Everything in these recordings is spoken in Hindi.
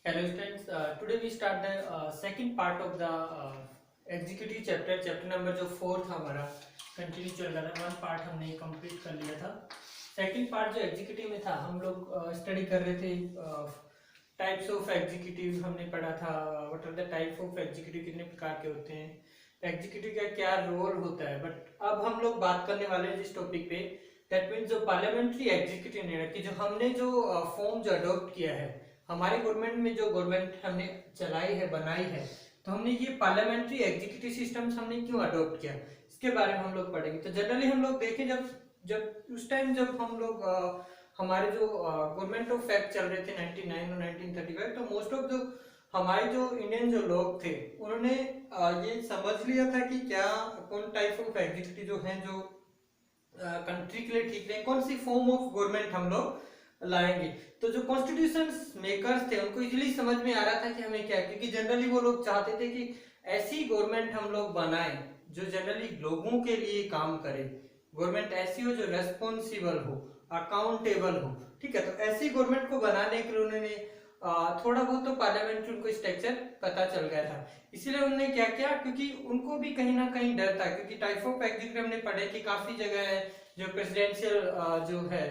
Hello students, today we start the second part of the executive chapter number जो फोर्थ हमारा कंटिन्यू चल रहा था। वन पार्ट हमने कंप्लीट कर लिया था। सेकंड पार्ट जो एग्जीक्यूटिव में था हम लोग स्टडी कर रहे थे। टाइप्स ऑफ एग्जीक्यूटिव हमने पढ़ा था। What are the type of executive, कितने प्रकार के होते हैं, एग्जीक्यूटिव का क्या रोल होता है। बट अब हम लोग बात करने वाले हैं जिस टॉपिक पे, दैट मीन्स जो पार्लियामेंट्री एग्जीक्यूटिव ने की जो हमने जो फॉर्म जो अडॉप्ट किया है हमारे गवर्नमेंट में, जो गवर्नमेंट हमने चलाई है बनाई है, तो हमने ये पार्लियामेंट्री एग्जीक्यूटिव सिस्टम्स हमने क्यों अडॉप्ट किया इसके बारे में हम लोग पढ़ेंगे। तो जनरली हम लोग देखें जब जब उस टाइम जब हम लोग हमारे जो गवर्नमेंट ऑफ एक्ट चल रहे थे 99 और 1935, तो मोस्ट ऑफ जो हमारे जो इंडियन जो लोग थे उन्होंने ये समझ लिया था कि क्या कौन टाइप ऑफ एग्जीक्यूटिव जो है जो कंट्री के लिए ठीक नहीं, कौन सी फॉर्म ऑफ गवर्नमेंट हम लोग लाएंगे। तो जो कॉन्स्टिट्यूशन मेकर्स थे उनको इजीली समझ में आ रहा था कि हमें क्या, क्योंकि जनरली वो लोग चाहते थे कि ऐसी गवर्नमेंट हम लोग बनाएं जो जनरली लोगों के लिए काम करे, गवर्नमेंट ऐसी हो जो रेस्पॉन्सिबल हो, अकाउंटेबल हो। ठीक है, तो ऐसी गवर्नमेंट को बनाने के लिए उन्होंने थोड़ा बहुत तो पार्लियामेंट्री उनको स्ट्रक्चर पता चल गया था, इसीलिए उन्होंने क्या किया, क्योंकि उनको भी कहीं ना कहीं डर था, क्योंकि टाइप ऑफ एग्जीक्यूटिव हमने पढ़े कि काफी जगह है जो प्रेसिडेंशियल जो है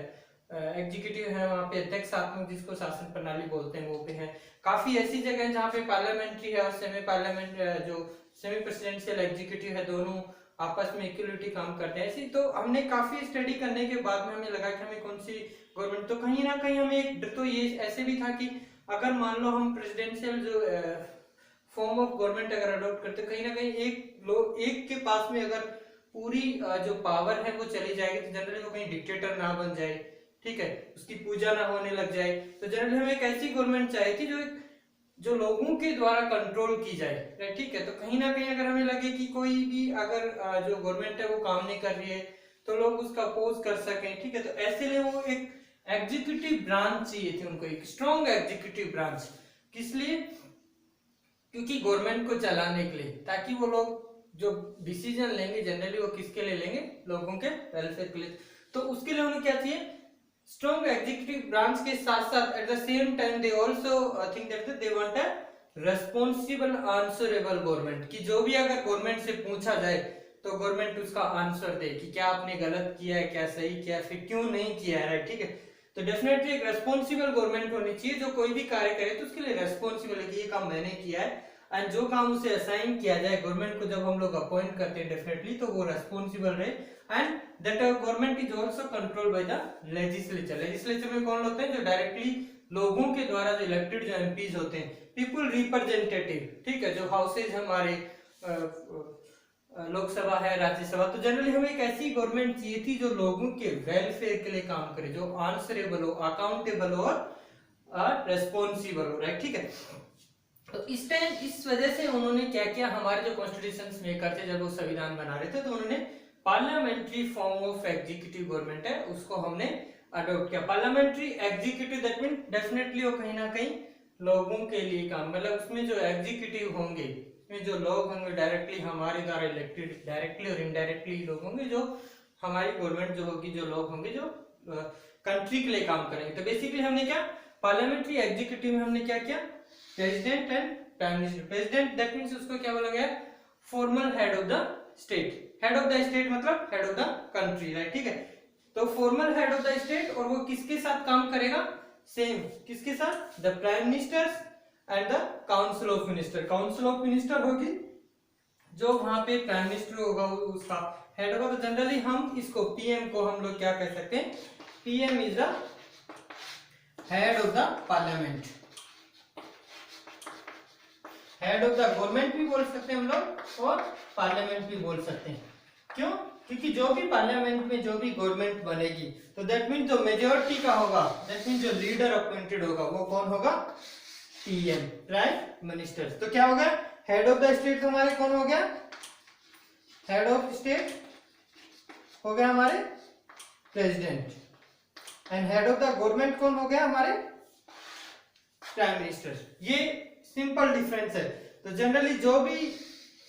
एग्जीक्यूटिव है, वहाँ पे अध्यक्षात्मक जिसको शासन प्रणाली बोलते हैं वो पे है। काफी ऐसी जगह है जहाँ पे पार्लियामेंट्री है और सेमी पार्लियामेंट जो सेमी प्रेसिडेंशियल एग्जीक्यूटिव है, दोनों आपस में इक्वलिटी काम करते हैं। ऐसी तो हमने काफी स्टडी करने के बाद में हमें लगा कि हमें कौन सी गवर्नमेंट, तो कहीं ना कहीं हमें एक डर तो ये ऐसे भी था कि अगर मान लो हम प्रेसिडेंशियल जो फॉर्म ऑफ गवर्नमेंट अगर अडॉप्ट करते, कहीं ना कहीं एक के पास में अगर पूरी जो पावर है वो चली जाएगी, तो जनरली वो कहीं डिक्टेटर ना बन जाए, ठीक है, उसकी पूजा ना होने लग जाए। तो जनरली हमें एक ऐसी गवर्नमेंट चाहिए थी जो लोगों के द्वारा कंट्रोल की जाए, ठीक है। तो कहीं ना कहीं अगर हमें लगे कि कोई भी अगर जो गवर्नमेंट है वो काम नहीं कर रही है तो लोग उसका अपोज कर सकें, ठीक है। तो ऐसे लिए वो एक एग्जीक्यूटिव ब्रांच चाहिए थी उनको, एक स्ट्रॉन्ग एग्जीक्यूटिव ब्रांच। किस लिए? क्योंकि गवर्नमेंट को चलाने के लिए, ताकि वो लोग जो डिसीजन लेंगे जनरली वो किसके लिए लेंगे, लोगों के वेलफेयर के लिए। तो उसके लिए उन्हें क्या चाहिए, स्ट्रॉन्ग एग्जीक्यूटिव ब्रांच के साथ साथ at the same time they also think that they want a responsible answerable government, कि जो भी अगर गवर्नमेंट से पूछा जाए तो गवर्नमेंट उसका आंसर दे कि क्या आपने गलत किया है, क्या सही किया है, फिर क्यों नहीं किया है, ठीक है। तो डेफिनेटली एक रेस्पॉन्सिबल गवर्नमेंट होनी चाहिए जो कोई भी कार्य करे तो उसके लिए रेस्पॉन्सिबल है कि ये काम मैंने किया है, एंड जो काम उसे असाइन किया जाए गवर्नमेंट को, जब हम लोग अपॉइंट करते हैं डेफिनेटली तो वो रेस्पॉन्सिबल रहे, and that government is also controlled by the legislature. Legislature में कौन होते हैं, जो डायरेक्टली लोगों के द्वारा जो इलेक्टेड जो एमपीज होते हैं, पीपल रिप्रेजेंटेटिव, ठीक है, जो हाउसेज हमारे लोकसभा है, राज्यसभा। तो जनरली हमें एक ऐसी गवर्नमेंट चाहिए थी जो लोगों के वेलफेयर के लिए काम करे, जो आंसरेबल हो, अकाउंटेबल हो और रेस्पॉन्सिबल हो, राइट, ठीक है। तो इस टाइम इस वजह से उन्होंने क्या किया, हमारे जो कॉन्स्टिट्यूशन मेकर थे जब वो संविधान बना रहे थे, तो उन्होंने parliamentary form of executive government है उसको हमने अडॉप्ट किया। Parliamentary executive that mean definitely वो कहीं ना कहीं लोगों के लिए काम, मतलब उसमें जो एग्जीक्यूटिव होंगे में जो लोग होंगे डायरेक्टली हमारे द्वारा इलेक्टेड, डायरेक्टली और इनडायरेक्टली लोग होंगे, जो हमारी गवर्नमेंट जो होगी, जो लोग होंगे जो कंट्री के लिए काम करेंगे। तो बेसिकली हमने क्या, पार्लियामेंट्री एग्जीक्यूटिव में हमने क्या किया, president and prime minister. President that means उसको क्या बोला गया, formal head of the state. Head of the state मतलब head of the country, right, ठीक है। तो formal head of the state, और वो किसके साथ काम करेगा, सेम किसके साथ, the prime minister and the council of minister. Council of minister होगी जो वहां पे प्राइम मिनिस्टर होगा उसका हेड होगा। तो जनरली हम इसको पीएम को हम लोग क्या कह सकते हैं, PM is the head of the parliament, head of the government भी बोल सकते हैं हम लोग और पार्लियामेंट भी बोल सकते हैं। क्यों? क्योंकि जो भी पार्लियामेंट में जो भी गवर्नमेंट बनेगी तो दैट मीन जो मेजोरिटी का होगा, दैट मीन जो लीडर अपॉइंटेड होगा वो कौन होगा, पीएम, प्राइम मिनिस्टर। तो क्या हो गया, हेड ऑफ द स्टेट हमारे कौन हो गया, हेड ऑफ स्टेट हो गया हमारे president, and head of the government कौन हो गया हमारे प्राइम मिनिस्टर। ये सिंपल डिफरेंस है। तो जनरली जो भी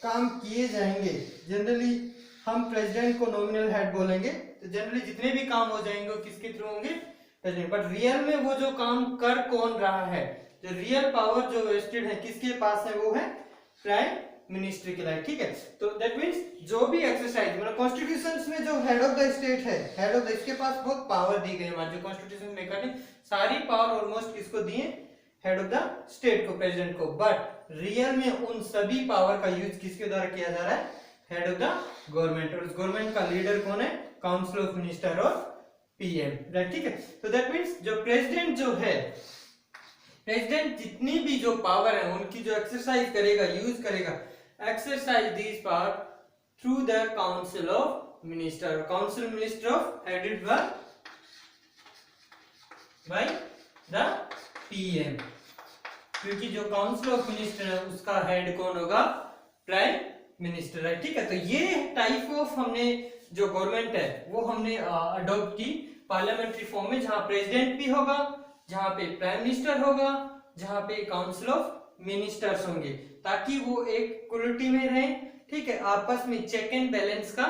काम किए जाएंगे, जनरली हम प्रेसिडेंट को नॉमिनल हेड बोलेंगे, तो जनरली जितने भी काम हो जाएंगे वो किसके थ्रू होंगे, प्रेसिडेंट। बट रियल में वो जो काम कर कौन रहा है, जो रियल पावर जो वेस्टेड है किसके पास है, वो है प्राइम मिनिस्टर के लिए, ठीक है। तो दैट मींस जो भी एक्सरसाइज मतलब कॉन्स्टिट्यूशंस में जो हेड ऑफ द स्टेट है, हेड ऑफ द, इसके पास बहुत पावर दी गई है, हमारे जो कॉन्स्टिट्यूशन मेकर ने सारी पावर ऑलमोस्ट किसको दी है, हेड ऑफ द स्टेट को, प्रेसिडेंट को, बट रियल में उन सभी पावर का यूज किसके द्वारा किया जा रहा है, हेड ऑफ द गवर्नमेंट, और उस गवर्नमेंट का लीडर कौन है, काउंसिल ऑफ मिनिस्टर और पीएम, राइट, ठीक है। तो दैट मींस जो प्रेसिडेंट जो है, प्रेसिडेंट जितनी भी जो पावर है उनकी जो एक्सरसाइज करेगा, यूज करेगा, exercise this power through the council of minister, council minister of headed by the PM, क्योंकि जो काउंसिल ऑफ मिनिस्टर है उसका हेड कौन होगा, प्राइम मिनिस्टर, राइट, ठीक है। तो ये टाइप ऑफ हमने जो गवर्नमेंट है वो हमने अडॉप्ट की पार्लियामेंट्री फॉर्म में, जहां प्रेसिडेंट भी होगा, जहां पे प्राइम मिनिस्टर होगा, जहां पे काउंसिल ऑफ मिनिस्टर्स होंगे, ताकि वो एक इक्वलिटी में रहे, ठीक है, आपस में चेक एंड बैलेंस का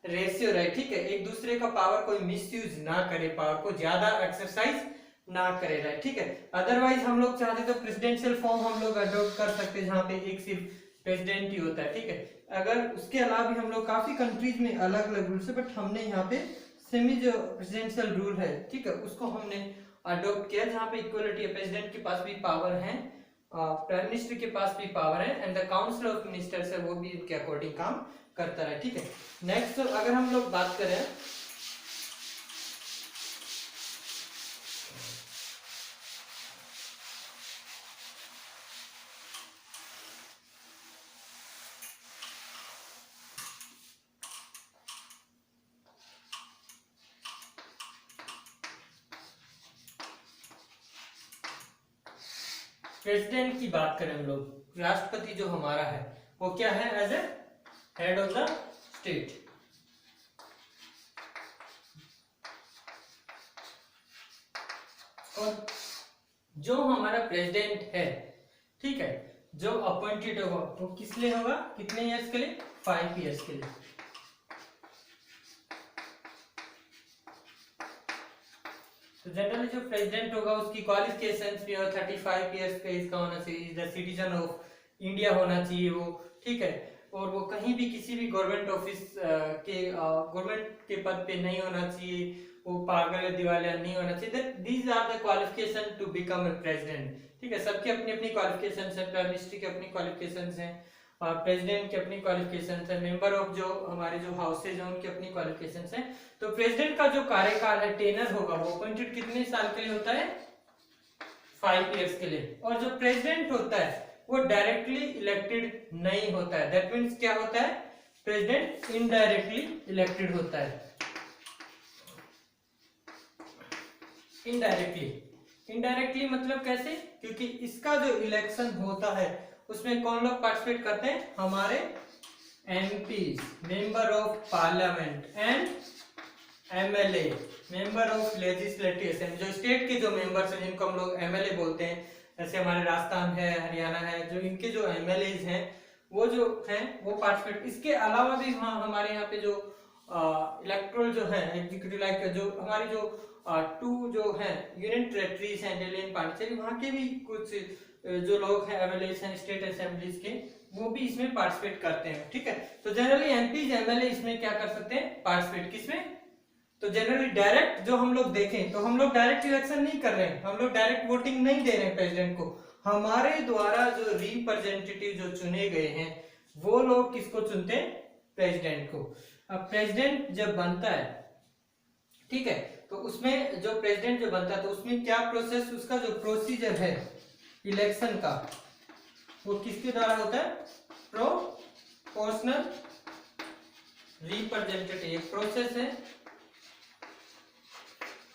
रेशियो रहे, ठीक है, एक दूसरे का पावर कोई मिसयूज ना करे, पावर को ज्यादा एक्सरसाइज ना करे, राइट, ठीक है। अदरवाइज हम लोग चाहते तो प्रेसिडेंशियल फॉर्म हम लोग अडॉप्ट कर सकते, जहां पे एक सिर्फ प्रेसिडेंट ही होता है, ठीक है। अगर उसके अलावा भी हम लोग काफी कंट्रीज में अलग अलग रूल्स है, बट हमने यहाँ पे सेमी जो प्रेसिडेंशियल रूल है, ठीक है, उसको हमने अडॉप्ट किया, जहाँ पे इक्वलिटी है, प्रेसिडेंट के पास भी पावर है, प्राइम मिनिस्टर के पास भी पावर है, and the council of ministers है वो भी इनके अकॉर्डिंग काम करता है, ठीक है। नेक्स्ट अगर हम लोग बात करें प्रेसिडेंट की बात करें हम लोग, राष्ट्रपति जो हमारा है वो क्या है, as a head of the state, और जो हमारा प्रेसिडेंट है, ठीक है, जो अपॉइंटेड होगा वो किस लिए होगा, कितने इयर्स के लिए, 5 इयर्स के लिए। तो जनरली जो प्रेसिडेंट होगा उसकी क्वालिफिकेशंस भी और 35 इयर्स का इसका होना चाहिए, द सिटीजन ऑफ इंडिया होना चाहिए वो, ठीक है, और वो कहीं भी किसी भी गवर्नमेंट ऑफिस के गवर्नमेंट के पद पे नहीं होना चाहिए, वो पागल या दिवालिया नहीं होना चाहिए। These are the qualification to become a president, ठीक है। सबकी अपनी अपनी क्वालिफिकेशंस है, प्राइम मिनिस्टर की अपनी क्वालिफिकेशंस हैं, प्रेसिडेंट की अपनी क्वालिफिकेशंस है, मेंबर ऑफ जो हमारे जो हाउसेज हैं उनकी अपनी क्वालिफिकेशंस हैं। तो प्रेसिडेंट का जो कार्यकाल है, टेनर होगा, वो अपॉइंटेड कितने साल के लिए होता है, 5 इयर्स के लिए, और जो प्रेसिडेंट होता है वो डायरेक्टली इलेक्टेड नहीं होता है, दैट मींस क्या होता है, प्रेसिडेंट इनडायरेक्टली इलेक्टेड होता है, इनडायरेक्टली मतलब कैसे, क्योंकि इसका जो इलेक्शन होता है उसमें कौन लोग पार्टिसिपेट करते हैं, हमारे MP, member of parliament, and MLA, member of legislative assembly, जो स्टेट के जो मेंबर्स हैं जिनको हम लोग एमएलए बोलते हैं, जैसे हमारे राजस्थान है, हरियाणा है, जो इनके जो एमएलए हैं वो जो हैं वो पार्टिसिपेट। इसके अलावा भी हमारे यहाँ पे जो इलेक्टोरल जो है एग्जीक्यूटिव लाइक जो हमारी जो 2 जो है यूनियन टेरिटरीज हैं, दिल्ली एंड पांडिचेरी, वहाँ के भी कुछ जो लोग हैं एमएलए हैं स्टेट असेंबलीज के, वो भी इसमें पार्टिसिपेट करते हैं, ठीक है। तो जनरली एमपी एमएलए इसमें क्या कर सकते हैं, पार्टिसिपेट किसमें, तो जनरली डायरेक्ट जो हम लोग देखें तो हम लोग डायरेक्ट इलेक्शन नहीं कर रहे हैं, हम लोग डायरेक्ट वोटिंग नहीं दे रहे हैं प्रेसिडेंट को, हमारे द्वारा जो रिप्रेजेंटेटिव जो चुने गए हैं वो लोग किसको चुनते हैं, प्रेसिडेंट को। अब प्रेसिडेंट जब बनता है, ठीक है, तो उसमें जो प्रेसिडेंट जो बनता है तो उसमें क्या प्रोसेस, उसका जो प्रोसीजर है इलेक्शन का वो किसके द्वारा होता है, प्रोपोर्शनल रिप्रेजेंटेटिव, एक प्रोसेस है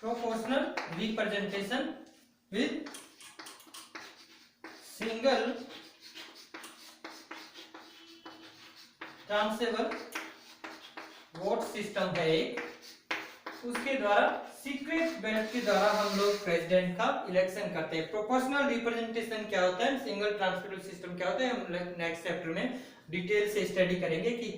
proportional representation with single transferable vote system है एक, उसके द्वारा सीक्रेट बैलेट के द्वारा हम लोग प्रेसिडेंट का इलेक्शन करते हैं। प्रोपोर्शनल रिप्रेजेंटेशन क्या होता है, सिंगल ट्रांसफरेबल सिस्टम क्या होता है, हम नेक्स्ट चैप्टर में डिटेल से स्टडी करेंगे कि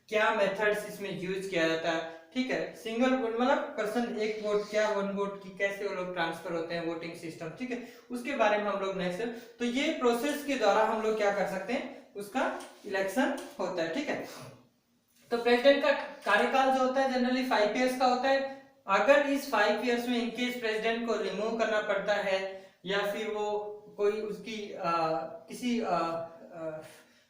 क्या मेथड्स इसमें यूज किया जाता है, ठीक है, सिंगल मतलब पर्सन एक वोट, क्या वन वोट की कैसे वो लोग ट्रांसफर होते हैं, वोटिंग सिस्टम, ठीक है, उसके बारे में हम लोग नेक्स्ट, तो ये प्रोसेस के द्वारा हम लोग क्या कर सकते हैं, उसका इलेक्शन होता है, ठीक है। तो प्रेसिडेंट का कार्यकाल जो होता है जनरली 5 इयर्स का होता है। अगर इस 5 इयर्स में इनकेस प्रेसिडेंट को रिमूव करना पड़ता है या फिर वो कोई उसकी किसी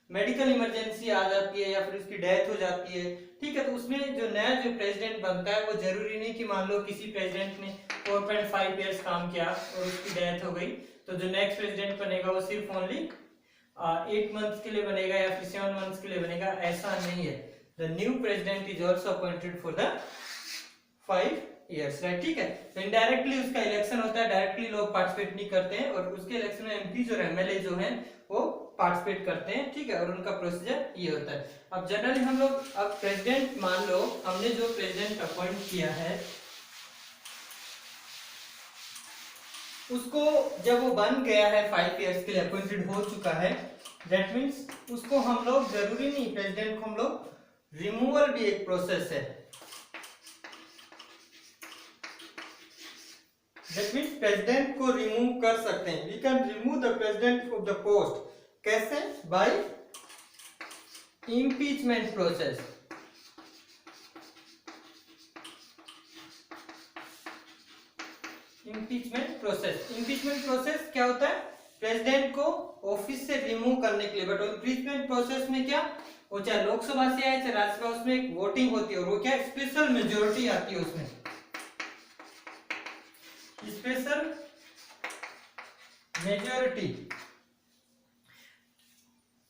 मेडिकल इमरजेंसी आ जाती है या फिर उसकी डेथ हो जाती है, ठीक है, तो उसमें जो नया जो प्रेसिडेंट बनता है वो जरूरी नहीं कि मान लो किसी प्रेसिडेंट ने 4.5 इयर्स काम किया और उसकी डेथ हो गई, तो जो नेक्स्ट प्रेसिडेंट बनेगा वो सिर्फ ओनली 8 मंथ्स के लिए बनेगा या फिर 7 मंथ्स के लिए बनेगा, ऐसा नहीं है। The new president is also appointed for the 5 years, right? ठीक है, तो इनडायरेक्टली उसका इलेक्शन होता है, डायरेक्टली लोग पार्टिसिपेट नहीं करते हैं, और उसके इलेक्शन में एमपी जो एमएलए जो हैं वो पार्टिसिपेट करते हैं, ठीक है, और उनका प्रोसीजर ये होता है। अब जनरली हम लोग, अब प्रेसिडेंट मान लो हमने जो प्रेसिडेंट अपॉइंट किया है उसको जब वो बन गया है 5 इयर्स के लिए अपॉइंटेड हो चुका है, दैट मीन्स उसको हम लोग जरूरी नहीं, प्रेसिडेंट को हम लोग रिमूवल भी एक प्रोसेस है, दैट मीन्स प्रेसिडेंट को रिमूव कर सकते हैं, we can remove the president of the post, कैसे, by impeachment process. Impeachment process क्या होता है, प्रेसिडेंट को ऑफिस से रिमूव करने के लिए, बट इम्पीचमेंट प्रोसेस में क्या, वो चाहे लोकसभा से आए चाहे राज्यसभा, उसमें एक वोटिंग होती है और वो क्या स्पेशल मेजोरिटी आती है, उसमें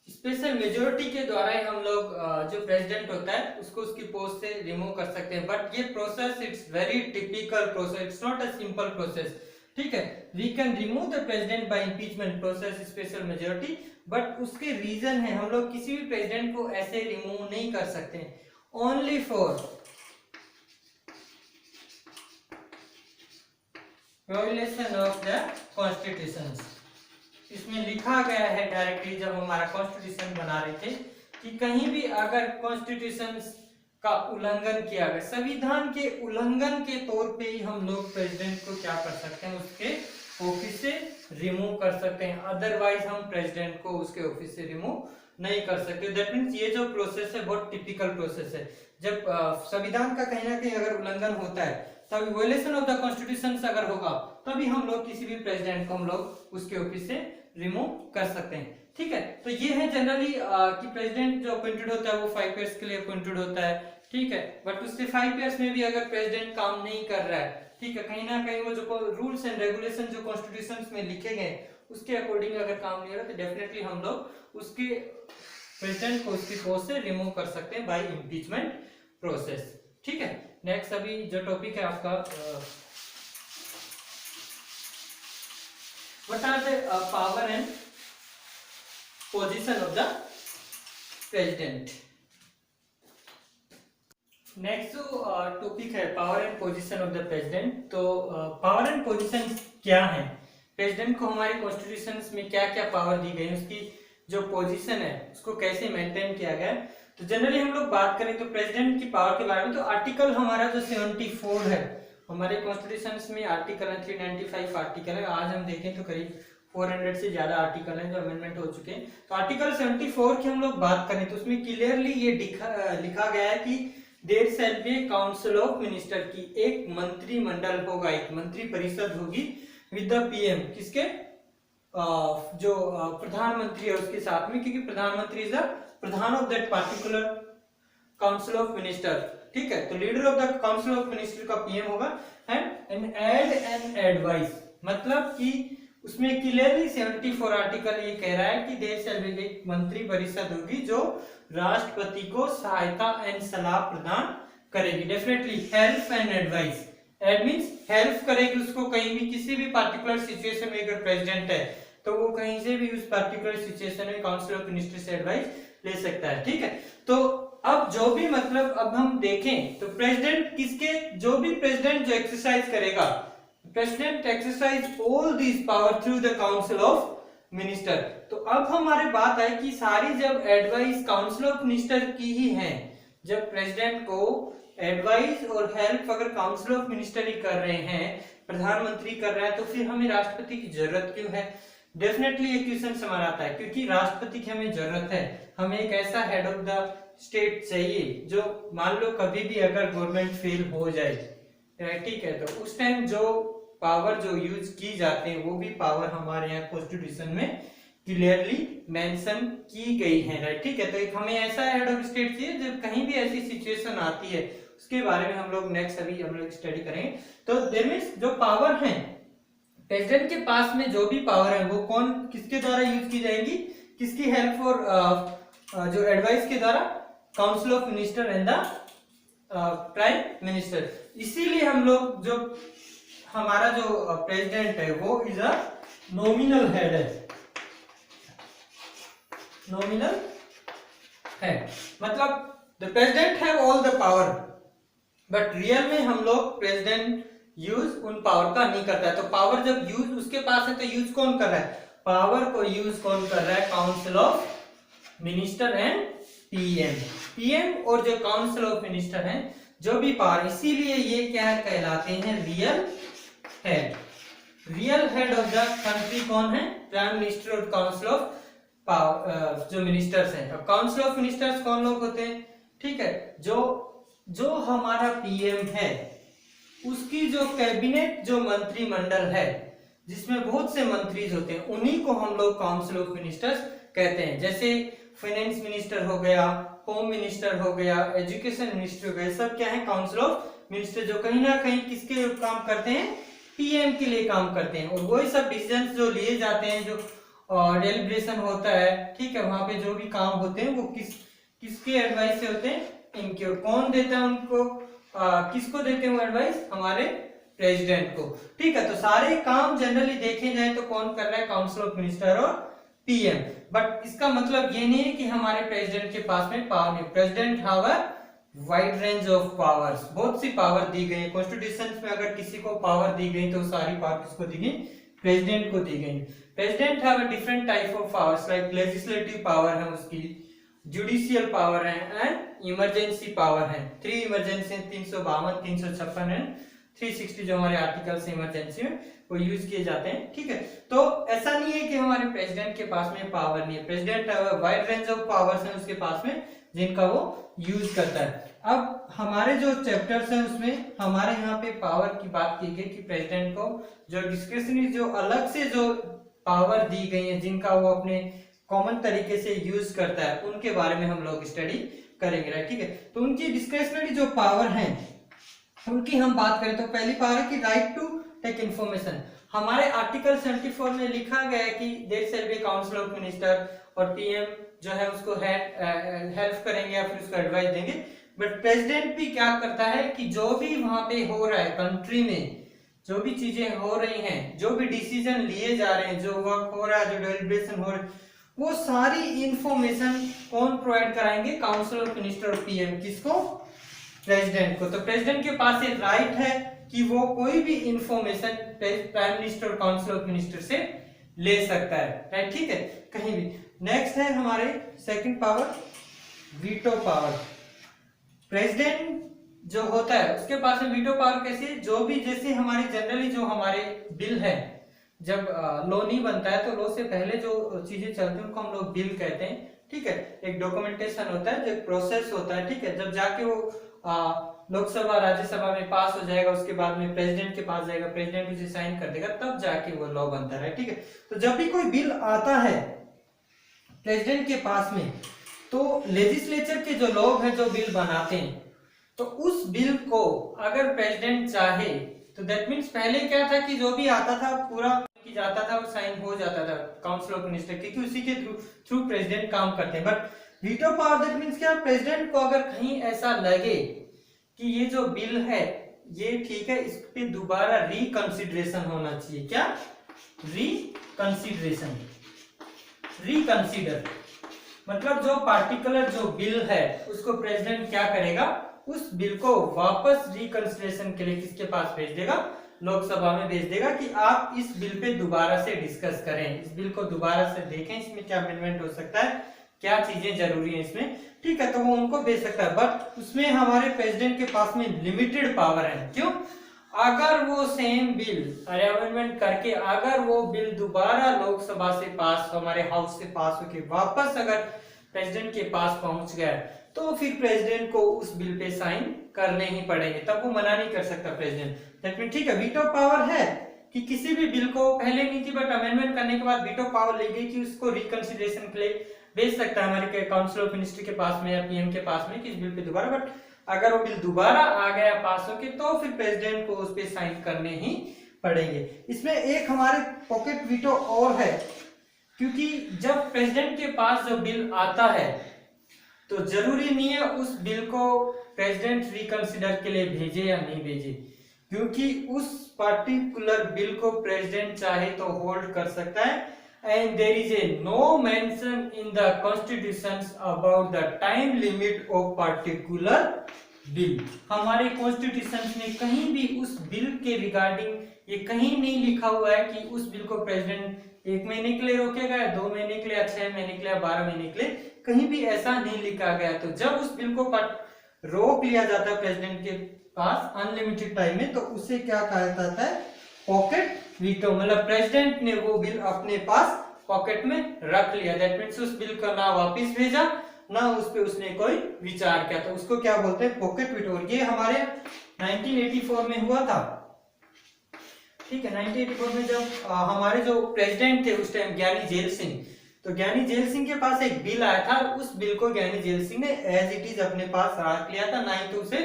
स्पेशल मेजोरिटी के द्वारा ही हम लोग जो प्रेसिडेंट होता है उसको उसकी पोस्ट से रिमूव कर सकते हैं। बट ये process it's very typical process, it's not a simple process, ठीक है। We can remove the president by impeachment process special majority, but उसके रीजन है, हम लोग किसी भी प्रेसिडेंट को ऐसे रिमूव नहीं कर सकते, only for violation of the constitution. इसमें लिखा गया है डायरेक्टली जब हमारा कॉन्स्टिट्यूशन बना रहे थे कि कहीं भी अगर कॉन्स्टिट्यूशन का उल्लंघन किया गया, संविधान के उल्लंघन के तौर पे ही हम लोग प्रेसिडेंट को क्या कर सकते हैं, उसके ऑफिस से रिमूव कर सकते हैं, अदरवाइज हम प्रेसिडेंट को उसके ऑफिस से रिमूव नहीं कर सकते। दैट मीन्स ये जो प्रोसेस है बहुत टिपिकल प्रोसेस है, जब संविधान का कहीं ना कहीं अगर उल्लंघन होता है, तभी वायलेशन ऑफ द कॉन्स्टिट्यूशन अगर होगा, तभी हम लोग किसी भी प्रेसिडेंट को हम लोग उसके ऑफिस से रिमूव कर सकते हैं, ठीक है। तो ये है जनरली कि प्रेसिडेंट जो अपॉइंटेड होता है वो 5 इयर्स के लिए अपॉइंटेड होता है, ठीक है। बट उससे 5 इयर्स में भी अगर प्रेसिडेंट काम नहीं कर रहा है, ठीक है, कहीं ना कहीं वो जो रूल्स एंड रेगुलेशन जो कॉन्स्टिट्यूशन में लिखे गए उसके अकॉर्डिंग अगर काम नहीं हो रहा, तो डेफिनेटली हम लोग उसके प्रेसिडेंट को उसकी पोस्ट से रिमूव कर सकते हैं बाय इम्पीचमेंट प्रोसेस, ठीक है। नेक्स्ट अभी जो टॉपिक है आपका what are the power and position of the president. Next जो टॉपिक है power and position of the president. तो पावर एंड पोजीशन क्या है, प्रेसिडेंट को हमारे कॉन्स्टिट्यूशन में क्या क्या पावर दी गई है, उसकी जो पोजीशन है उसको कैसे मेंटेन किया गया है। तो जनरली हम लोग बात करें तो प्रेसिडेंट की पावर के बारे में, तो आर्टिकल हमारा जो 74 है हमारे कॉन्स्टिट्यूशन में, आर्टिकल है 395 आर्टिकल है, आज हम देखें तो करीब 400 से ज्यादा आर्टिकल हैं जो अमेंडमेंट हो चुके हैं। तो आर्टिकल 74 की हम लोग बात करें तो उसमें क्लियरली ये लिखा गया है कि there shall be council of minister, की एक मंत्रिमंडल होगा, एक मंत्री परिषद होगी विद द पीएम, किसके जो प्रधानमंत्री है उसके साथ में, क्योंकि प्रधानमंत्री is the Pradhan of that particular council of minister, ठीक है। तो leader of the council of minister का पीएम होगा, एंड एड एंड एडवाइस, मतलब कि उसमें क्लियरली 74 आर्टिकल ये कह रहा है कि देश शैल एक मंत्री परिषद होगी जो राष्ट्रपति को सहायता एंड सलाह प्रदान करेगी, definitely help and advice. Aid means help करेगी उसको, कहीं भी किसी भी पार्टिकुलर सिचुएशन में अगर प्रेसिडेंट है तो वो कहीं से भी उस पार्टिकुलर सिचुएशन में काउंसिल ऑफ मिनिस्टर से एडवाइस ले सकता है, ठीक है। तो अब जो भी मतलब अब हम देखें तो प्रेसिडेंट किसके, जो भी प्रेसिडेंट जो एक्सरसाइज करेगा, president exercise all this power through the council of minister. तो अब हमारे बात है कि सारी जब एडवाइस काउंसिल ऑफ मिनिस्टर की ही है, जब प्रेसिडेंट को एडवाइस और हेल्प अगर काउंसिल ऑफ मिनिस्टर ही कर रहे हैं, प्रधानमंत्री कर रहा है, तो फिर हमें राष्ट्रपति की जरूरत क्यों है? डेफिनेटली ये क्वेश्चन समझ आता है, क्योंकि राष्ट्रपति की हमें जरूरत है। हमें एक ऐसा हेड ऑफ द स्टेट चाहिए जो मान लो कभी भी अगर गवर्नमेंट फेल हो जाए, ठीक है, तो उस टाइम जो पावर जो यूज की जाते हैं वो भी पावर हमारे यहाँ कॉन्स्टिट्यूशन में क्लियरली मेंशन की गई है, राइट, ठीक है। तो एक हमें ऐसा हेड ऑफ स्टेट चाहिए जब कहीं भी ऐसी सिचुएशन आती है, उसके बारे में हम लोग नेक्स्ट अभी हम लोग स्टडी करेंगे। तो देयर मींस जो पावर है प्रेसिडेंट के पास में, जो भी पावर है वो कौन किसके द्वारा यूज की जाएगी, किसकी हेल्प और जो एडवाइस के द्वारा, council of minister and the prime minister. इसीलिए हम लोग जो हमारा जो प्रेसिडेंट है वो इज अ नॉमिनल हेड है, नॉमिनल हेड, मतलब the president have all the power, but real में हम लोग प्रेसिडेंट यूज उन पावर का नहीं करता है। तो पावर जब यूज उसके पास है तो यूज कौन कर रहा है? पावर को यूज कौन कर रहा है? Council of minister and PM. PM और जो काउंसिल ऑफ मिनिस्टर हैं, जो भी पावर, इसीलिए ये क्या कहलाते हैं? Real head. Real head of the country कौन है? प्राइम मिनिस्टर और काउंसिल ऑफ पावर जो मिनिस्टर्स हैं। अब काउंसिल ऑफ मिनिस्टर्स कौन लोग होते हैं? ठीक है, जो हमारा पीएम है उसकी जो कैबिनेट जो मंत्रिमंडल है जिसमें बहुत से मंत्रीज होते हैं, उन्हीं को हम लोग काउंसिल ऑफ मिनिस्टर्स कहते हैं। जैसे फाइनेंस मिनिस्टर हो गया, होम मिनिस्टर हो गया, एजुकेशन मिनिस्टर हो गया, सब क्या है? काउंसिल ऑफ मिनिस्टर, जो कहीं ना कहीं किसके लिए काम करते हैं? पीएम के लिए काम करते हैं। और वही सब डिसीजंस जो लिए जाते हैं, जो डेलिब्रेशन होता है, ठीक है, वहां पे जो भी काम होते हैं वो किसके एडवाइस से होते हैं? इनके। और कौन देता है उनको? किसको देते हैं वो एडवाइस? हमारे प्रेसिडेंट को, ठीक है। तो सारे काम जनरली देखे जाए तो कौन कर रहा है? काउंसिल ऑफ मिनिस्टर और पीएम। बट इसका मतलब ये नहीं है कि हमारे प्रेसिडेंट के पास में पावर नहीं। President have a wide range of powers, बहुत सी पावर दी गई है कॉन्स्टिट्यूशन में। अगर किसी को पावर दी गई तो सारी पावर किसको दी गई? प्रेसिडेंट को दी गई। President have a different type of powers, like legislative power है उसकी, जुडिशियल पावर है एंड इमरजेंसी पावर है। 3 इमरजेंसी 352, 356 एंड 360 जो हमारे आर्टिकल्स इमरजेंसी में वो यूज किए जाते हैं, ठीक है। तो ऐसा नहीं है कि हमारे प्रेसिडेंट के पास में पावर नहीं है। President wide range of powers हैं उसके पास में जिनका वो यूज करता है। अब हमारे जो चैप्टर्स हैं उसमें हमारे यहाँ पे पावर की बात की गई कि प्रेसिडेंट को जो डिस्क्रिशनरी जो अलग से जो पावर दी गई है जिनका वो अपने कॉमन तरीके से यूज करता है, उनके बारे में हम लोग स्टडी करेंगे, राइट, ठीक है। तो उनकी डिस्क्रिशनरी जो पावर है उनकी हम बात करें तो पहली पावर है कि राइट टू टेक इंफॉर्मेशन। हमारे आर्टिकल 74 में लिखा गया है कि there shall be council of minister, और पीएम जो है उसको हेल्प करेंगे या फिर उसको एडवाइस देंगे। बट प्रेसिडेंट भी क्या करता है कि जो भी वहां पे हो रहा है कंट्री में, जो भी चीजें हो रही हैं, जो भी डिसीजन लिए जा रहे हैं, जो वर्क हो रहा है, जो डेलिब्रेशन हो रहा है, वो सारी इंफॉर्मेशन कौन प्रोवाइड कराएंगे? काउंसिल ऑफ मिनिस्टर और पीएम। किसको? प्रेसिडेंट को। तो प्रेसिडेंट के पास एक राइट है कि वो कोई भी इंफॉर्मेशन प्राइम मिनिस्टर और काउंसिल ऑफ मिनिस्टर से ले सकता है, राइट, ठीक है, कहीं भी। नेक्स्ट है हमारे second power, veto power. President जो होता है उसके पास में वीटो पावर कैसे? जो भी जैसे हमारे जनरली जो हमारे बिल है, जब लॉ नहीं बनता है तो लॉ से पहले जो चीजें चलती हैं उनको हम लोग बिल कहते हैं, ठीक है। एक डॉक्यूमेंटेशन होता है, जो प्रोसेस होता है, ठीक है। जब जाके वो लोकसभा राज्यसभा में पास हो जाएगा, उसके बाद में प्रेसिडेंट के पास जाएगा, प्रेसिडेंट उसे साइन कर देगा, तब जाके वो लॉ बनता है, ठीक है। तो जब भी कोई बिल आता है प्रेसिडेंट के पास में, तो लेजिस्लेचर के जो लोग हैं जो बिल बनाते हैं, तो उस बिल को अगर प्रेसिडेंट चाहे तो दैट मीन्स पहले क्या था कि जो भी आता था पूरा की जाता था, वो साइन हो जाता था काउंसिल ऑफ मिनिस्टर, क्योंकि उसी के थ्रू प्रेसिडेंट काम करते हैं। But veto power that means क्या? प्रेसिडेंट को अगर कहीं ऐसा लगे कि ये जो बिल है ये ठीक है, इस पे दोबारा रिकंसिडरेशन होना चाहिए। क्या? रिकंसिडरेशन, रिकंसिडर मतलब जो पार्टिकुलर जो बिल है उसको प्रेसिडेंट क्या करेगा? उस बिल को वापस रिकंसिडरेशन के लिए किसके पास भेज देगा? लोकसभा में भेज देगा कि आप इस बिल पे दोबारा से डिस्कस करें, इस बिल को दोबारा से देखें, इसमें क्या अमेंडमेंट हो सकता है, क्या चीजें जरूरी है इसमें, ठीक है, तो वो उनको भेज सकता है। बट उसमें हमारे प्रेसिडेंट के पास में लिमिटेड पावर है। क्यों? अगर वो सेम बिल अमेंडमेंट करके अगर वो बिल दोबारा लोकसभा से पास, हमारे हाउस से पास होके वापस अगर प्रेसिडेंट के पास पहुंच गया तो फिर प्रेसिडेंट को उस बिल पे साइन करने ही पड़ेंगे, तब वो मना नहीं कर सकता प्रेसिडेंट। दैट मीन ठीक है, वीटो पावर है कि किसी भी बिल को पहले नहीं थी बट अमेंडमेंट करने के बाद वीटो पावर ली गई कि उसको रिकंसिडरेशन के लिए भेज सकता है हमारे काउंसिल ऑफ मिनिस्ट्री के पास में या पीएम के पास में कि इस बिल पे दोबारा, बट अगर वो बिल दोबारा आ गया पास होके तो फिर प्रेसिडेंट को उस पे साइन करने ही पड़ेंगे। इसमें एक हमारे पॉकेट वीटो और है, क्योंकि जब प्रेसिडेंट के पास जो बिल आता है तो जरूरी नहीं है उस बिल को प्रेसिडेंट रिकंसिडर के लिए भेजे या नहीं भेजे, क्योंकि उस पार्टिकुलर बिल को प्रेसिडेंट चाहे तो होल्ड कर सकता है। And there is a no mention in the constitution about the time limit of particular bill. हमारे कॉन्स्टिट्यूशन में कहीं भी उस बिल के रिगार्डिंग ये कहीं नहीं लिखा हुआ है कि उस बिल को प्रेसिडेंट 1 महीने के लिए रोकेगा, 2 महीने के लिए, 6 महीने के लिए, 12 महीने के लिए, कहीं भी ऐसा नहीं लिखा गया। तो जब उस बिल को रोक लिया जाता है प्रेसिडेंट के पास अनलिमिटेड टाइम में, तो उसे क्या कहा जाता है? Pocket veto. मतलब प्रेसिडेंट ने वो बिल अपने पास पॉकेट में रख लिया, दैट मींस उस बिल को ना वापस भेजा ना उस पे उसने कोई विचार किया, तो उसको क्या बोलते हैं? Pocket veto. ये हमारे 1984 में हुआ था, ठीक है। 1984 में जब हमारे जो प्रेसिडेंट थे उस टाइम ज्ञानी जेल सिंह, तो ज्ञानी जेल सिंह के पास एक बिल आया था, उस बिल को ज्ञानी जेल सिंह ने एज इट इज अपने पास रख लिया था, ना ही तो उसे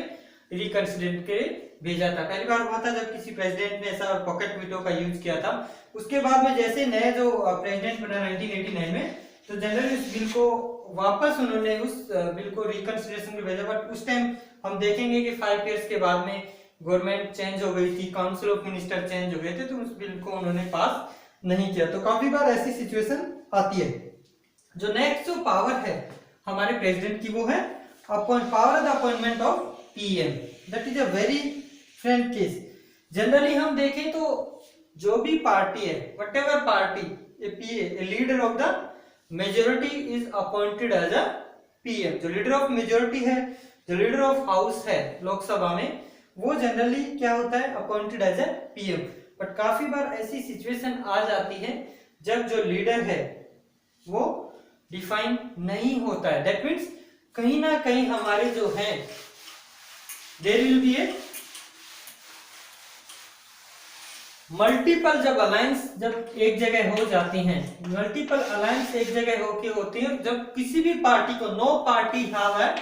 रिकंसिडर के भेजा था। पहली बार हुआ था जब किसी प्रेसिडेंट ने ऐसा पॉकेट वीटो का यूज किया था। उसके बाद में जैसे नए जो प्रेसिडेंट बना 1989 में, तो जनरली उस बिल को वापस उन्होंने उस बिल को रिकंसिडरेशन में भेजा। बट उस टाइम हम देखेंगे कि 5 इयर्स के बाद में गवर्नमेंट चेंज हो गई थी, काउंसिल ऑफ मिनिस्टर चेंज हो गए थे, तो उस बिल को उन्होंने पास नहीं किया। तो काफी बार ऐसी सिचुएशन आती है। जो नेक्स्ट जो पावर है हमारे प्रेसिडेंट की, वो है power of the appointment of PM. That is a very friend case. Generally हम देखें तो जो भी पार्टी है, whatever party, a leader of the majority is appointed as a PM. जो लीडर ऑफ मेजोरिटी है, जो लीडर ऑफ हाउस है लोकसभा में, वो जनरली क्या होता है? Appointed as a PM. But काफी बार ऐसी सिचुएशन आ जाती है जब जो लीडर है वो डिफाइन नहीं होता है। दैट मीन्स कहीं ना कहीं हमारे जो है there will be a multiple, जब अलायंस जब एक जगह हो जाती हैं, मल्टीपल अलायंस एक जगह होके होती है, जब किसी भी पार्टी को no party have a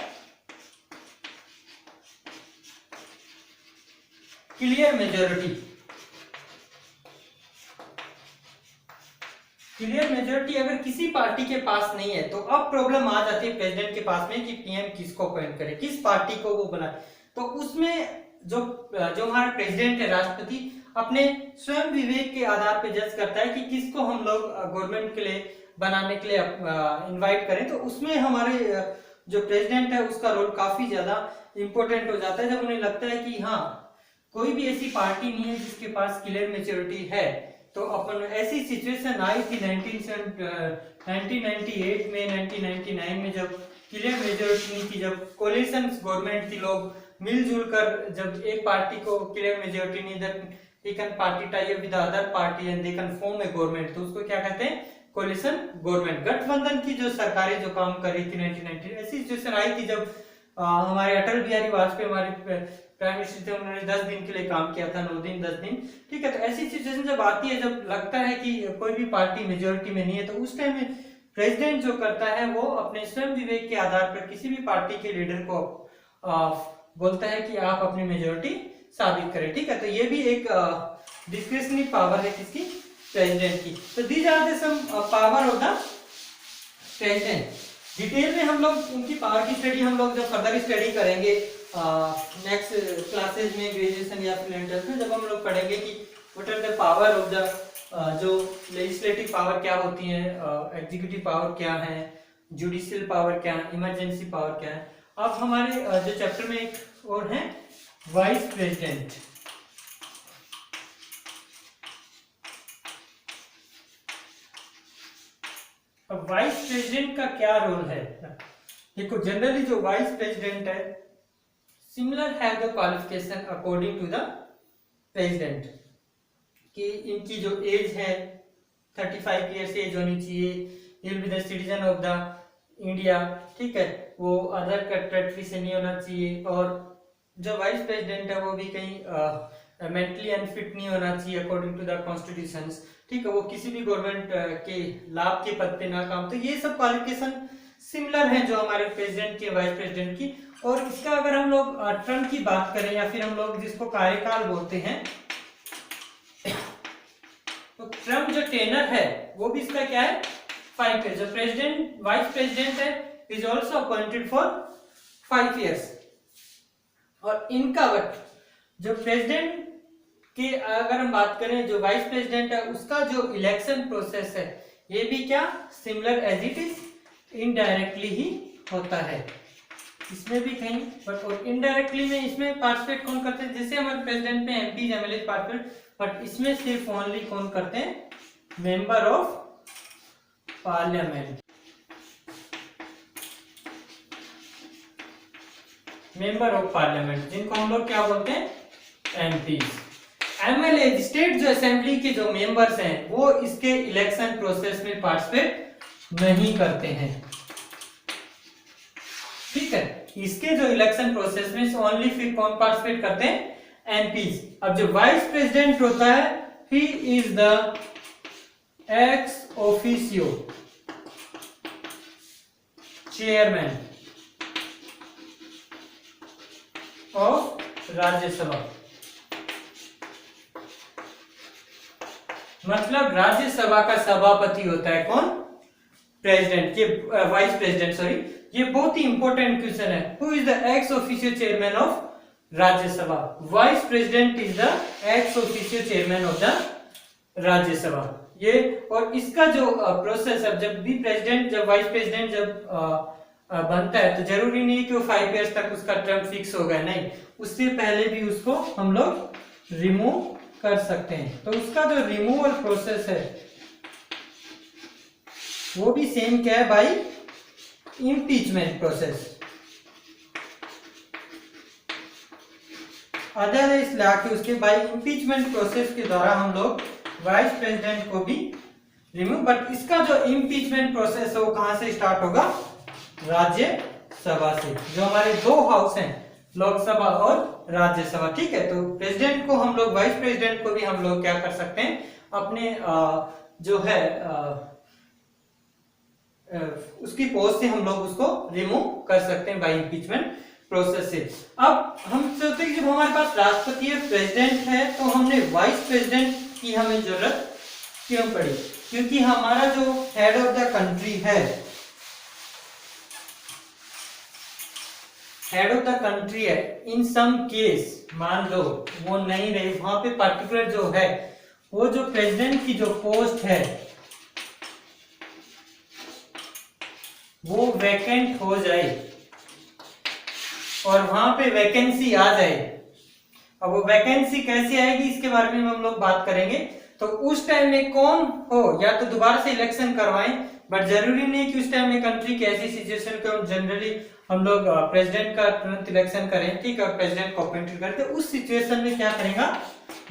clear majority, clear majority अगर किसी पार्टी के पास नहीं है, तो अब प्रॉब्लम आ जाती है प्रेसिडेंट के पास में कि पीएम किसको अपॉइंट करे, किस पार्टी को वो बनाए। तो उसमें जो हमारा प्रेसिडेंट है, राष्ट्रपति, अपने स्वयं विवेक के आधार पर जज करता है कि किसको हम लोग गवर्नमेंट के लिए बनाने के लिए इनवाइट करें। तो उसमें हमारे जो प्रेसिडेंट है उसका रोल काफी ज्यादा इंपॉर्टेंट हो जाता है, जब उन्हें लगता है कि हाँ कोई भी ऐसी पार्टी नहीं है जिसके पास क्लियर मेच्योरिटी है। तो अपन ऐसी सिचुएशन आई थी 1998 में, 1999 में, जब क्लियर मेजोरिटी नहीं थी, जब कोलिशन गवर्नमेंट थी, लोग मिलजुल कर जब एक पार्टी को क्लियर मेजोरिटी नहीं, they can party tie up with other party and they can form A government, तो उसको क्या कहते हैं? Coalition government. गठबंधन की जो सरकारें जो काम कर रही थी 1990, ऐसी सिचुएशन आई थी जब हमारे अटल बिहारी वाजपेयी हमारे प्राइम मिनिस्टर थे, उन्होंने 10 दिन के लिए काम किया था, 9 दिन 10 दिन, ठीक है। तो ऐसी सिचुएशन जब आती है, जब लगता है कि कोई भी पार्टी मेजोरिटी में नहीं है, तो उस टाइम में प्रेसिडेंट जो करता है वो अपने स्वयं विवेक के आधार पर किसी भी पार्टी के लीडर को बोलता है कि आप अपनी मेजोरिटी साबित करें, ठीक है। तो ये भी एक डिस्क्रिशनरी पावर है किसकी? प्रेसिडेंट की। तो these are the some power of the president. Detail में हम लोग उनकी पावर की स्टडी हम लोग जब फर्दर स्टडी करेंगे नेक्स्ट क्लासेज में, ग्रेजुएशन या फिर इंटर में, जब हम लोग पढ़ेंगे कि what are the power of the जो लेजिस्लेटिव पावर क्या होती है, एग्जीक्यूटिव पावर क्या है, जुडिशियल पावर क्या है, इमरजेंसी पावर क्या है। अब हमारे जो चैप्टर में एक और है वाइस प्रेसिडेंट। अब वाइस प्रेसिडेंट का क्या रोल है? देखो जनरली जो वाइस प्रेसिडेंट है similar have the qualification according to the president, कि इनकी जो एज है 35 ईयर्स एज होनी चाहिए, he will be the citizen of the India, ठीक है, वो अदर कंट्री से नहीं होना चाहिए, और जो वाइस प्रेसिडेंट है वो भी कहीं मेंटली अनफिट नहीं होना चाहिए अकॉर्डिंग टू द कॉन्स्टिट्यूशन, ठीक है, वो किसी भी गवर्नमेंट के लाभ के पद पे ना काम। तो ये सब क्वालिफिकेशन सिमिलर हैं जो हमारे प्रेसिडेंट की, वाइस प्रेसिडेंट की। और इसका अगर हम लोग टर्म की बात करें या फिर हम लोग जिसको कार्यकाल बोलते हैं, तो टर्म जो टेनर है वो भी इसका क्या है 5 ईयर। जो प्रेसिडेंट वाइस प्रेसिडेंट है is also appointed for 5 years. और इनका जो प्रेसिडेंट के अगर हम बात करें, जो वाइस प्रेसिडेंट है उसका जो इलेक्शन प्रोसेस है ये भी क्या similar as it is, indirectly ही होता है इसमें भी कहीं, बट और इनडायरेक्टली में इसमें पार्टिसिपेट कौन करते हैं, जैसे हमारे प्रेसिडेंट में एमपी एमएलए पार्टिसिपेट, बट इसमें सिर्फ ओनली कौन करते हैं, member of parliament, member of parliament जिनको हम लोग क्या बोलते हैं एमपी। एमएलए स्टेट जो असेंबली के जो मेंबर्स हैं वो इसके इलेक्शन प्रोसेस में पार्टिसिपेट नहीं करते हैं, ठीक है, इसके जो इलेक्शन प्रोसेस में ओनली फिर कौन पार्टिसिपेट करते हैं, एमपीज। अब जो वाइस प्रेसिडेंट होता है he is the ex officio chairman of Rajya Sabha, मतलब राज्यसभा का सभापति होता है कौन, प्रेसिडेंट, ये वाइस प्रेसिडेंट, सॉरी, ये बहुत ही इंपॉर्टेंट क्वेश्चन है। Who is the ex officio chairman of Rajya Sabha? Vice president is the ex officio chairman of the Rajya Sabha. ये और इसका जो प्रोसेस है, जब भी प्रेसिडेंट, जब वाइस प्रेसिडेंट जब बनता है तो जरूरी नहीं है कि वो 5 इयर्स तक उसका टर्म फिक्स होगा, नहीं, उससे पहले भी उसको हम लोग रिमूव कर सकते हैं। तो उसका जो रिमूवल प्रोसेस है वो भी सेम क्या है, बाय इम्पीचमेंट प्रोसेस। अदर है इसलिए कि उसके बाय इम्पीचमेंट प्रोसेस के द्वारा हम लोग वाइस प्रेसिडेंट को भी रिमूव, बट इसका जो इम्पीचमेंट प्रोसेस है वो कहां से स्टार्ट होगा, राज्यसभा से, जो हमारे दो हाउस हैं, लोकसभा और राज्यसभा, ठीक है। तो प्रेसिडेंट को हम लोग, वाइस प्रेसिडेंट को भी हम लोग क्या कर सकते हैं, अपने जो है उसकी पोस्ट से हम लोग उसको रिमूव कर सकते हैं बाय इम्पीचमेंट प्रोसेस से। अब हम सोचते हैं कि जब हमारे पास राष्ट्रपति है, प्रेसिडेंट है, तो हमने वाइस प्रेसिडेंट की हमें जरूरत क्यों पड़ी, क्योंकि हमारा जो हेड ऑफ द कंट्री है, हेड ऑफ द कंट्री है, इन सम केस मान लो वो नहीं रहे, वहां पे पर्टिकुलर जो है वो जो प्रेसिडेंट की जो पोस्ट है वो वैकेंट हो जाए और वहां पे वैकेंसी आ जाए। अब वो वैकेंसी कैसे आएगी इसके बारे में हम लोग बात करेंगे। तो उस टाइम में कौन हो, या तो दोबारा से इलेक्शन करवाएं, बट जरूरी नहीं कि उस टाइम में कंट्री की ऐसी सिचुएशन को जनरली हम लोग प्रेसिडेंट का तुरंत इलेक्शन करें, ठीक है, प्रेसिडेंट को अपॉइंट करते, उस सिचुएशन में क्या करेगा,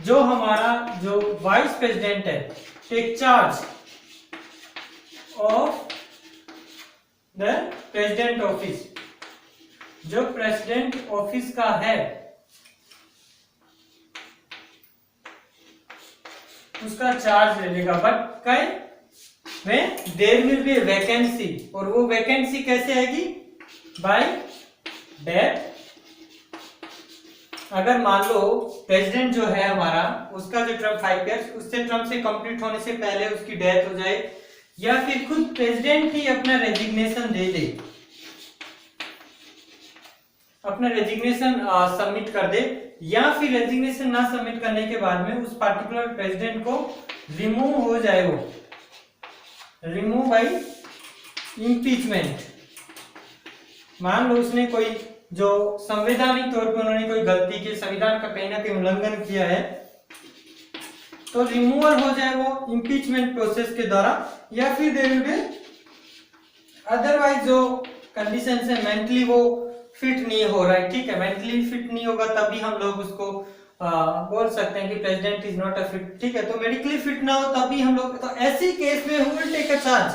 जो हमारा जो वाइस प्रेसिडेंट है, take charge of the president office, जो प्रेसिडेंट ऑफिस का है उसका चार्ज ले लेगा, बट में देयर विल बी वैकेंसी, और वो वैकेंसी कैसे आएगी, बाय डेथ। अगर मान लो प्रेसिडेंट जो है हमारा, उसका जो टर्म 5 इयर्स, उससे टर्म से कंप्लीट होने से पहले उसकी डेथ हो जाए, या फिर खुद प्रेसिडेंट ही अपना रेजिग्नेशन दे दे, अपना रेजिग्नेशन सबमिट कर दे, या फिर रेजिग्नेशन ना सबमिट करने के बाद में उस पार्टिकुलर प्रेसिडेंट को रिमूव हो जाए, वो रिमूव बाय इम्पीचमेंट। मान लो उसने कोई जो संवैधानिक तौर पर उन्होंने कोई गलती की, संविधान का कहीं ना कहीं उल्लंघन किया है, तो रिमूवल हो जाए वो इम्पीचमेंट प्रोसेस के द्वारा, या फिर देयर विल बी अदरवाइज जो कंडीशन है मेंटली वो फिट नहीं हो रहा है, ठीक है, मेंटली फिट नहीं होगा तभी हम लोग उसको बोल सकते हैं कि president is not a fit, ठीक है। तो मेडिकली फिट ना हो तभी हम लोग, तो ऐसी केस में who will take a charge,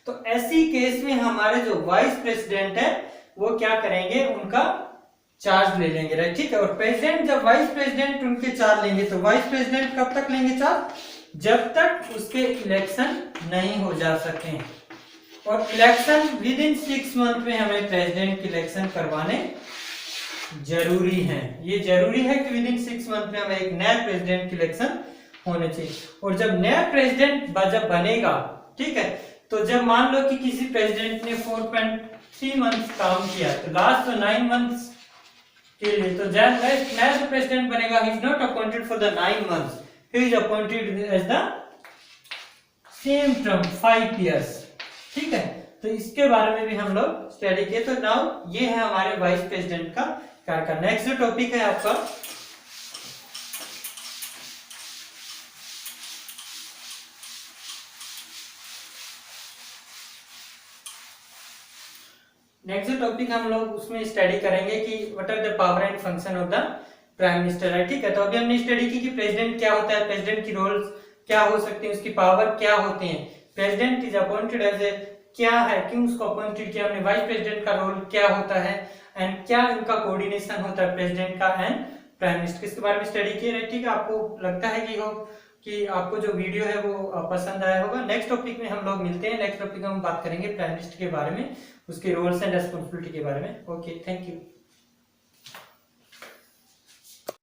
तो ऐसी केस में हमारे जो वाइस प्रेसिडेंट है वो क्या करेंगे, उनका चार्ज ले लेंगे, राइट, ठीक है। और प्रेसिडेंट जब वाइस प्रेसिडेंट उनके चार्ज लेंगे, तो वाइस प्रेसिडेंट कब तक लेंगे चार्ज, जब तक उसके इलेक्शन नहीं हो जा सके, और इलेक्शन विद इन 6 मंथ में हमें प्रेसिडेंट की इलेक्शन करवाने जरूरी है। ये जरूरी है कि विद इन 6 मंथ में हमें एक नया प्रेसिडेंट की इलेक्शन होने चाहिए। और जब नया प्रेसिडेंट जब बनेगा, ठीक है, तो जब मान लो कि किसी प्रेसिडेंट ने 4.3 मंथ काम किया, तो लास्ट 9 मंथ्स के लिए, तो जब नया जो प्रेसिडेंट बनेगा, he is not appointed for the 9 months, he is appointed as the same term 5 years, ठीक है। तो इसके बारे में भी हम लोग स्टडी किए। तो नाउ ये है हमारे वाइस प्रेसिडेंट का क्या का। नेक्स्ट जो टॉपिक है आपका, नेक्स्ट जो टॉपिक हम लोग उसमें स्टडी करेंगे कि what are the power and function of the prime minister, है, ठीक है। तो अभी हमने स्टडी की कि प्रेसिडेंट क्या होता है, प्रेसिडेंट की रोल्स क्या हो सकती है, उसकी पावर क्या होते हैं, president is appointed as a, क्या है, क्यों उसको अपॉइंटेड किया हमने, वाइस प्रेसिडेंट का रोल क्या होता है, एंड क्या इनका कोऑर्डिनेशन होता है प्रेसिडेंट का एंड प्राइम मिनिस्टर, इसके बारे में स्टडी किए, राइट, ठीक है। आपको लगता है कि आपको जो वीडियो है वो पसंद आया होगा। नेक्स्ट टॉपिक में हम लोग मिलते हैं। नेक्स्ट टॉपिक में हम बात करेंगे प्राइम मिनिस्टर के बारे में, उसके रोल्स एंड रेस्पॉन्सिबिलिटी के बारे में। Okay, thank you.